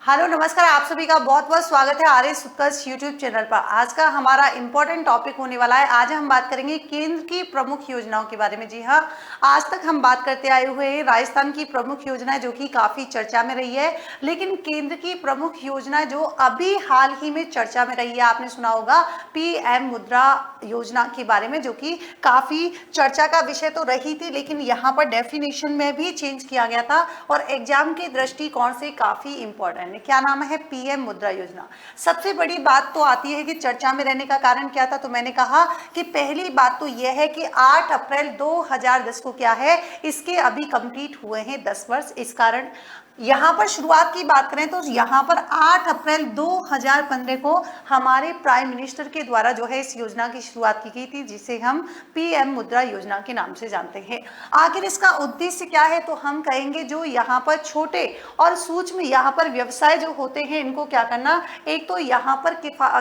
Hello नमस्कार, आप सभी का बहुत बहुत स्वागत है आर्यस उत्कर्ष यूट्यूब चैनल पर। आज का हमारा इंपॉर्टेंट टॉपिक होने वाला है। आज हम बात करेंगे केंद्र की प्रमुख योजनाओं के बारे में। जी हाँ, आज तक हम बात करते आए हुए हैं राजस्थान की प्रमुख योजना जो कि काफी चर्चा में रही है, लेकिन केंद्र की प्रमुख योजना जो अभी हाल ही में चर्चा में रही है, आपने सुना होगा पीएम मुद्रा योजना के बारे में, जो कि काफी चर्चा का विषय तो रही थी, लेकिन यहाँ पर डेफिनेशन में भी चेंज किया गया था और एग्जाम के दृष्टिकोण से काफी इंपॉर्टेंट है। क्या नाम है? पीएम मुद्रा योजना। सबसे बड़ी बात तो आती है कि चर्चा में रहने का कारण क्या था, तो मैंने कहा कि पहली बात तो यह है कि 8 अप्रैल 2010 को क्या है, इसके अभी कंप्लीट हुए हैं 10 वर्ष। इस कारण यहाँ पर शुरुआत की बात करें तो यहाँ पर 8 अप्रैल 2015 को हमारे प्राइम मिनिस्टर के द्वारा जो है इस योजना की शुरुआत की गई थी, जिसे हम पीएम मुद्रा योजना के नाम से जानते हैं। आखिर इसका उद्देश्य क्या है, तो हम कहेंगे जो यहाँ पर छोटे और सूक्ष्म यहाँ पर व्यवसाय जो होते हैं, इनको क्या करना, एक तो यहाँ पर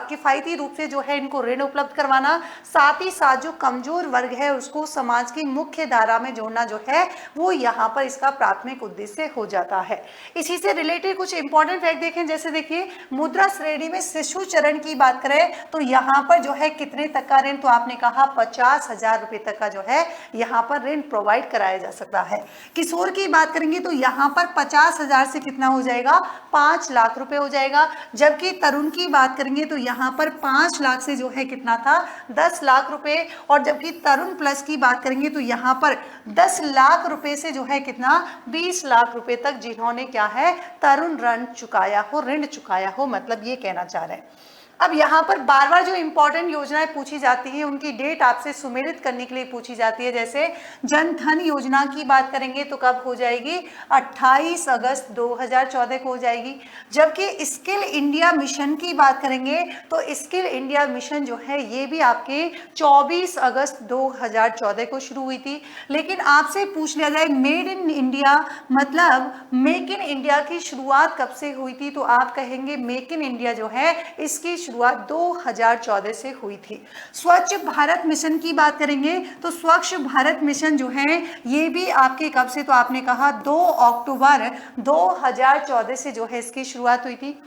किफायती रूप से जो है इनको ऋण उपलब्ध करवाना, साथ ही साथ जो कमजोर वर्ग है उसको समाज की मुख्य धारा में जोड़ना जो है वो यहाँ पर इसका प्राथमिक उद्देश्य हो जाता है। इसी से रिलेटेड कुछ इंपॉर्टेंट फैक्ट देखें, जैसे देखिए मुद्रा श्रेणी में शिशु चरण की बात करें तो यहाँ पर जो है कितने तक का ऋण, तो आपने कहा 50,000 रुपए तक का जो है यहाँ पर ऋण प्रोवाइड कराया जा सकता है। किशोर की बात करेंगे तो यहाँ पर 50,000 से कितना हो जाएगा, 5 लाख रुपए हो जाएगा। जबकि तरुण की बात करेंगे तो यहाँ पर 5 लाख से जो है कितना था, 10 लाख रुपए। और जबकि तरुण प्लस की बात करेंगे तो यहाँ पर 10 लाख रुपए से जो है कितना, 20 लाख रुपए तक जिन्होंने क्या है तरुण ऋण चुकाया हो, मतलब ये कहना चाह रहे हैं। अब यहाँ पर बार बार जो इंपॉर्टेंट योजनाएं पूछी जाती है उनकी डेट आपसे सुमेलित करने के लिए पूछी जाती है। जैसे जन धन योजना की बात करेंगे तो कब हो जाएगी, 28 अगस्त 2014 को हो जाएगी। जबकि स्किल इंडिया मिशन की बात करेंगे तो स्किल इंडिया मिशन जो है ये भी आपके 24 अगस्त 2014 को शुरू हुई थी। लेकिन आपसे पूछ लिया जाए मेड इन इंडिया मतलब मेक इन इंडिया की शुरुआत कब से हुई थी, तो आप कहेंगे मेक इन इंडिया जो है इसकी शुरुआत 2014 से हुई थी। स्वच्छ भारत मिशन की बात करेंगे तो स्वच्छ भारत मिशन जो है ये भी आपके कब से, तो आपने कहा 2 अक्टूबर 2014 से जो है इसकी शुरुआत हुई थी।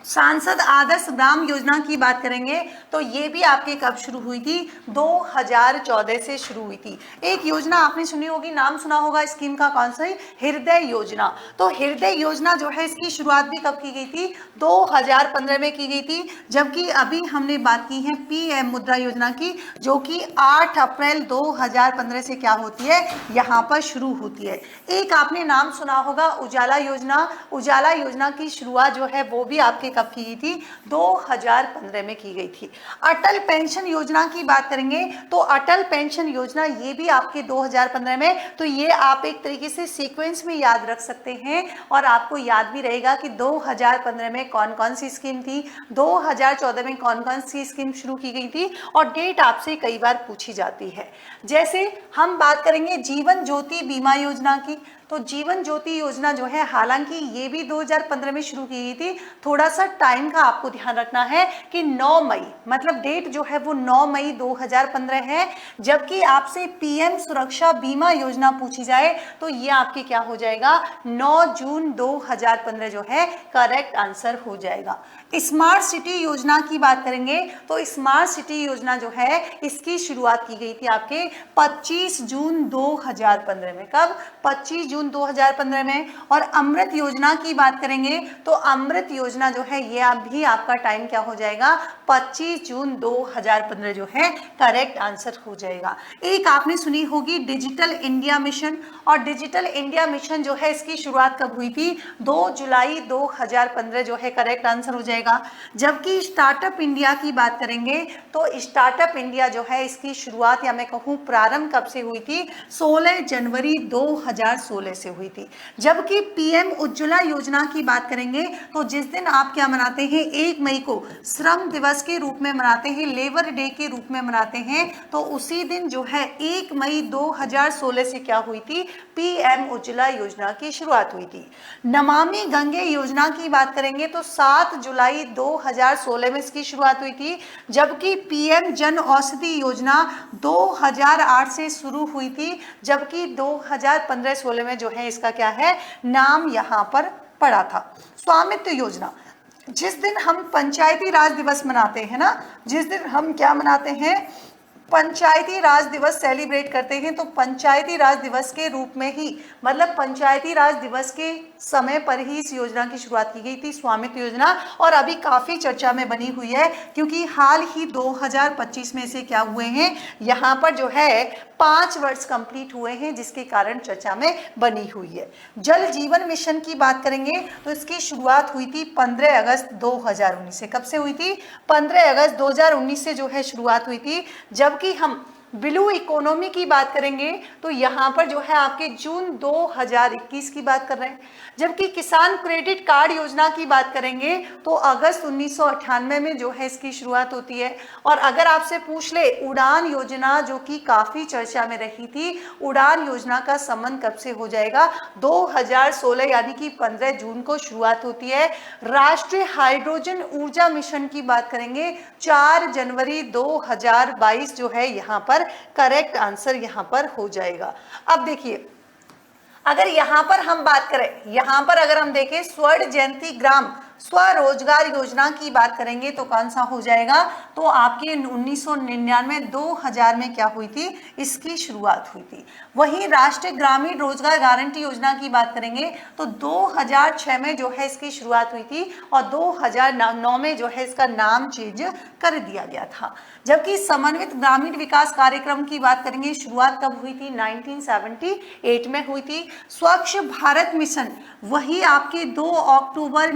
सांसद आदर्श ग्राम योजना की बात करेंगे तो ये भी आपके कब शुरू हुई थी, 2014 से शुरू हुई थी। एक योजना आपने सुनी होगी, नाम सुना होगा स्कीम का, कौन सा, हृदय योजना। तो हृदय योजना जो है इसकी शुरुआत भी कब की गई थी, 2015 में की गई थी। जबकि अभी हमने बात की है पीएम मुद्रा योजना की, जो कि 8 अप्रैल 2015 से क्या होती है, यहाँ पर शुरू होती है। एक आपने नाम सुना होगा उजाला योजना। उजाला योजना की शुरुआत जो है वो भी आपके कब की गई थी, 2015 में की गई थी। अटल पेंशन योजना की बात करेंगे तो अटल पेंशन योजना ये भी आपके 2015 में, तो ये आप एक तरीके से सीक्वेंस में याद रख सकते हैं और आपको याद भी रहेगा कि 2015 में कौन कौन सी स्कीम थी, 2014 में कौन कौन सी स्कीम शुरू की गई थी, और डेट आपसे कई बार पूछी जाती है। जैसे हम बात करेंगे जीवन ज्योति बीमा योजना की, तो जीवन ज्योति योजना जो है हालांकि ये भी 2015 में शुरू की गई थी। थोड़ा सा टाइम का आपको ध्यान रखना है कि 9 मई मतलब डेट जो है वो 9 मई 2015 है। जबकि आपसे पीएम सुरक्षा बीमा योजना पूछी जाए तो ये आपके क्या हो जाएगा, 9 जून 2015 जो है करेक्ट आंसर हो जाएगा। स्मार्ट सिटी योजना की बात करेंगे तो स्मार्ट सिटी योजना जो है इसकी शुरुआत की गई थी आपके 25 जून 2015 में। कब, 25 जून 2015 में। और अमृत योजना की बात करेंगे तो अमृत योजना जो है ये भी आपका टाइम क्या हो जाएगा, 25 जून 2015 जो है करेक्ट आंसर हो जाएगा। एक आपने सुनी होगी डिजिटल इंडिया मिशन, और डिजिटल इंडिया मिशन जो है इसकी शुरुआत कब हुई थी, 2 जुलाई 2015 जो है करेक्ट आंसर हो जाएगा। जबकि स्टार्टअप इंडिया की बात करेंगे तो स्टार्टअप इंडिया जो है इसकी शुरुआत या मैं कहूँ प्रारंभ कब से हुई थी, 16 जनवरी 2016 से हुई थी। जबकि पीएम उज्ज्वला योजना की बात करेंगे तो जिस दिन आप क्या मनाते हैं, 1 मई को श्रम दिवस के रूप में मनाते हैं, लेबर डे के रूप में मनाते हैं, तो उसी दिन जो है 1 मई 2016 से क्या हुई थी, पीएम उज्ज्वला योजना की शुरुआत हुई थी। नमामि गंगे योजना की बात करेंगे तो 7 जुलाई 2016 में इसकी शुरुआत हुई थी। जबकि पीएम जन औषधि योजना 2008 से शुरू हुई थी, जबकि 2015-16 में जो है इसका क्या है नाम यहाँ पर पढ़ा था। स्वामित्व योजना, जिस दिन हम पंचायती राज दिवस मनाते हैं ना, जिस दिन हम क्या मनाते हैं, पंचायती राज दिवस सेलिब्रेट करते हैं, तो पंचायती राज दिवस के रूप में ही, मतलब पंचायती राज दिवस के समय पर ही इस योजना की शुरुआत की गई थी, स्वामित्व योजना। और अभी काफी चर्चा में बनी हुई है, क्योंकि हाल ही 2025 में से क्या हुए हैं, यहाँ पर जो है 5 वर्ष कंप्लीट हुए हैं, जिसके कारण चर्चा में बनी हुई है। जल जीवन मिशन की बात करेंगे तो इसकी शुरुआत हुई थी 15 अगस्त 2019 से। कब से हुई थी? 15 अगस्त 2019 से जो है शुरुआत हुई थी। जबकि हम ब्लू इकोनॉमी की बात करेंगे तो यहाँ पर जो है आपके जून 2021 की बात कर रहे हैं। जबकि किसान क्रेडिट कार्ड योजना की बात करेंगे तो अगस्त 1998 में जो है इसकी शुरुआत होती है। और अगर आपसे पूछ ले उड़ान योजना, जो कि काफी चर्चा में रही थी, उड़ान योजना का संबंध कब से हो जाएगा? 2016 यानी कि 15 जून को शुरुआत होती है। राष्ट्रीय हाइड्रोजन ऊर्जा मिशन की बात करेंगे 4 जनवरी 2022 जो है यहाँ पर करेक्ट आंसर यहाँ पर हो जाएगा। अब देखिए, अगर यहाँ पर हम बात करें, यहाँ पर अगर हम देखें स्वर्ण जयंती ग्राम स्वरोजगार योजना की बात करेंगे तो कौन सा हो जाएगा? तो आपकी 1999 2000 में क्या हुई थी? इसकी शुरुआत हुई थी। वहीं राष्ट्रीय ग्रामीण रोजगार गारंटी योजना की बात करेंगे तो 2006 में जो है इसकी शुरुआत हुई थी और 2009 में जो है इसका नाम चेंज कर दिया गया था। जबकि समन्वित ग्रामीण विकास कार्यक्रम की बात करेंगे, शुरुआत कब हुई थी? 1978 में हुई थी। स्वच्छ भारत मिशन वही आपके 2 अक्टूबर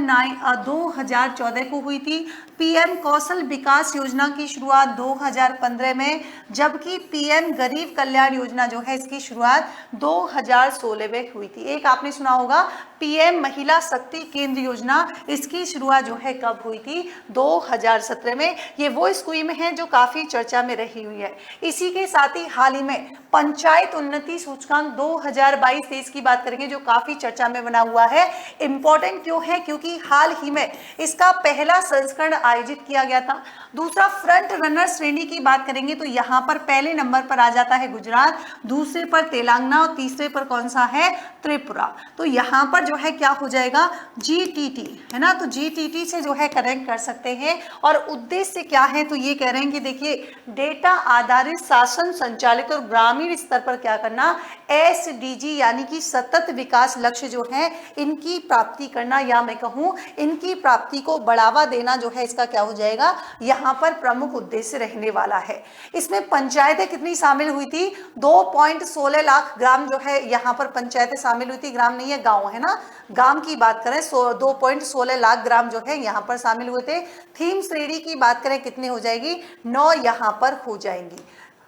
2014 को हुई थी। पीएम कौशल विकास योजना की शुरुआत 2015 में, जबकि पीएम गरीब कल्याण योजना जो है इसकी शुरुआत 2016 में हुई थी। एक आपने सुना होगा पीएम महिला शक्ति केंद्र योजना, इसकी शुरुआत जो है कब हुई थी? 2017 में। ये वो स्कीम है जो काफी चर्चा में रही हुई है। इसी के साथ ही हाल ही में पंचायत उन्नति सूचकांक 2022-23 की बात करेंगे जो काफी चर्चा में बना हुआ है। इंपॉर्टेंट क्यों है? क्योंकि हाल ही में इसका पहला संस्करण आयोजित किया गया था। दूसरा, फ्रंट रनर श्रेणी की बात करेंगे तो यहाँ पर पहले नंबर पर आ जाता है गुजरात, दूसरे पर तेलंगाना और तीसरे पर कौन सा है? त्रिपुरा। तो यहाँ पर जो है क्या हो जाएगा? जीटीटी है ना, तो जीटीटी से जो है कनेक्ट कर सकते हैं। और उद्देश्य क्या है? तो ये कह रहे हैं कि देखिए, डेटा आधारित शासन संचालित और ग्रामीण स्तर पर क्या करना, एसडीजी यानी कि सतत विकास लक्ष्य जो है इनकी प्राप्ति करना, या मैं कहूँ इनकी प्राप्ति को बढ़ावा देना जो है इसका क्या हो जाएगा, यहाँ पर प्रमुख उद्देश्य रहने वाला है। इसमें पंचायतें कितनी शामिल हुई थी? 2.16 लाख ग्राम जो है यहाँ पर पंचायतें शामिल हुई थी। ग्राम नहीं है, गांव है ना, गांव की बात करें 2.16 लाख ग्राम जो है यहाँ पर शामिल हुए थे। थीम श्रेणी की बात करें कितनी हो जाएगी? 9 यहाँ पर हो जाएंगी।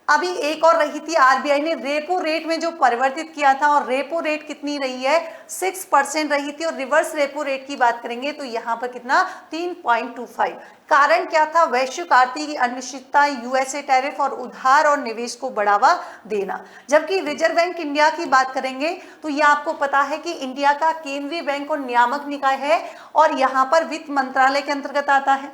अभी एक और रही थी, आरबीआई ने रेपो रेट में जो परिवर्तित किया था, और रेपो रेट कितनी रही है? 6% रही थी। और रिवर्स रेपो रेट की बात करेंगे तो यहाँ पर कितना? 3.25। कारण क्या था? वैश्विक आर्थिक अनिश्चितता, यूएसए टैरिफ और उधार और निवेश को बढ़ावा देना। जबकि रिजर्व बैंक इंडिया की बात करेंगे तो ये आपको पता है कि इंडिया का केंद्रीय बैंक और नियामक निकाय है और यहाँ पर वित्त मंत्रालय के अंतर्गत आता है।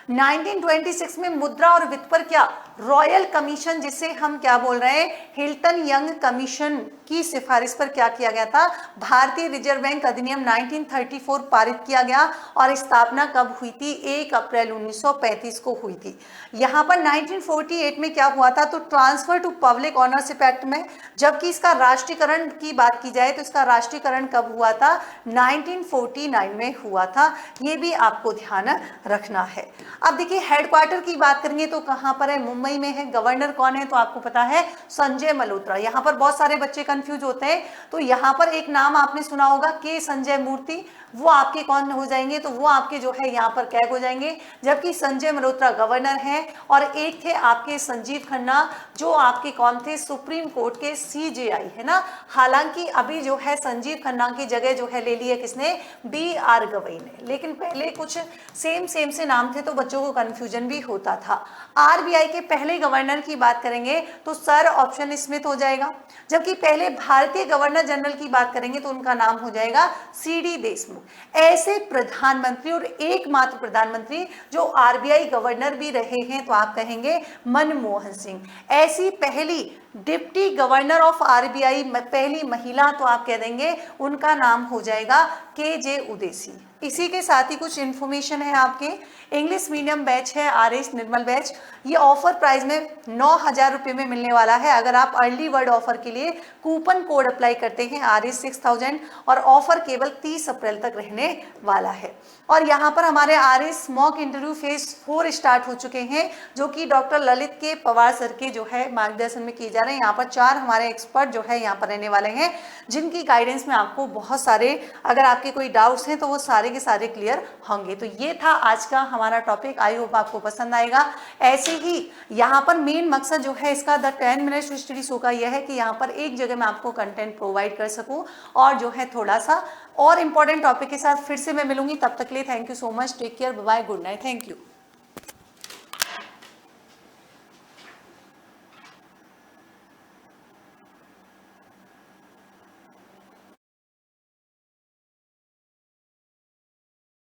1926 में मुद्रा और वित्त पर क्या रॉयल कमीशन, जिसे हम क्या बोल रहे हैं, हिल्टन यंग कमीशन की सिफारिश पर क्या किया गया था? भारतीय रिजर्व बैंक अधिनियम 1934 पारित किया गया। और स्थापना कब हुई थी? 1 अप्रैल 1935 को हुई थी। यहाँ पर 1948 में क्या हुआ था? तो transfer to public ownership act में। जबकि इसका राष्ट्रीयकरण की बात की जाए तो इसका राष्ट्रीयकरण कब हुआ था? 1949 में हुआ था। ये भी आपको ध्यान रखना है। अब देखिए, हेडक्वार्टर की बात करेंगे तो कहाँ पर है? मुंबई में है। गवर्नर कौन है? तो आपको पता है संजय मल्होत्रा। यहाँ पर बहुत सारे बच्चे कंफ्यूज होते हैं, तो यहाँ पर एक नाम आपने सुना होगा के संजय मूर्ति, वो आपके कौन हो जाएंगे? तो वो आपके जो है यहाँ पर कैग हो जाएंगे। जबकि संजय मल्होत्रा गवर्नर हैं। और एक थे आपके संजीव खन्ना, जो आपके कौन थे? सुप्रीम कोर्ट के सीजेआई है ना। हालांकि अभी जो है संजीव खन्ना की जगह जो है ले ली है किसने? BR गवई ने। लेकिन पहले कुछ सेम से नाम थे तो बच्चों को कंफ्यूजन भी होता था। आरबीआई के पहले गवर्नर की बात करेंगे तो सर ऑप्शन स्मिथ हो जाएगा। जबकि पहले भारतीय गवर्नर जनरल की बात करेंगे तो उनका नाम हो जाएगा CD देशमुख। ऐसे प्रधानमंत्री और एकमात्र प्रधानमंत्री जो आरबीआई गवर्नर भी रहे हैं तो आप कहेंगे मनमोहन सिंह। ऐसी पहली डिप्टी गवर्नर ऑफ आरबीआई पहली महिला, तो आप कह देंगे उनका नाम हो जाएगा KJ उदेसी। इसी के साथ ही कुछ इन्फॉर्मेशन है आपके, इंग्लिश मीडियम बैच है RS निर्मल बैच, ये ऑफर प्राइस में 9,000 रुपये में मिलने वाला है। अगर आप अर्ली बर्ड ऑफर के लिए कूपन कोड अप्लाई करते हैं RS 6000, और ऑफर केवल 30 अप्रैल तक रहने वाला है। और यहाँ पर हमारे RS mock interview phase 4 start हो चुके हैं, जो कि डॉक्टर ललित के पवार सर के जो है मार्गदर्शन में किए जा रहे हैं। यहाँ पर 4 हमारे एक्सपर्ट जो है यहाँ पर रहने वाले हैं, जिनकी गाइडेंस में आपको बहुत सारे, अगर आपके कोई डाउट्स हैं तो वो सारे के सारे क्लियर होंगे। तो ये था आज का हमारा टॉपिक, आई होप आपको पसंद आएगा। ऐसे ही यहाँ पर मेन मकसद जो है इसका द 10 मिनट्स स्टडी शो का यह है कि यहाँ पर एक जगह मैं आपको कंटेंट प्रोवाइड कर सकूँ, और जो है थोड़ा सा और इंपॉर्टेंट टॉपिक के साथ फिर से मैं मिलूंगी। तब तक के लिए thank you so much, take care, bye, good night, thank you.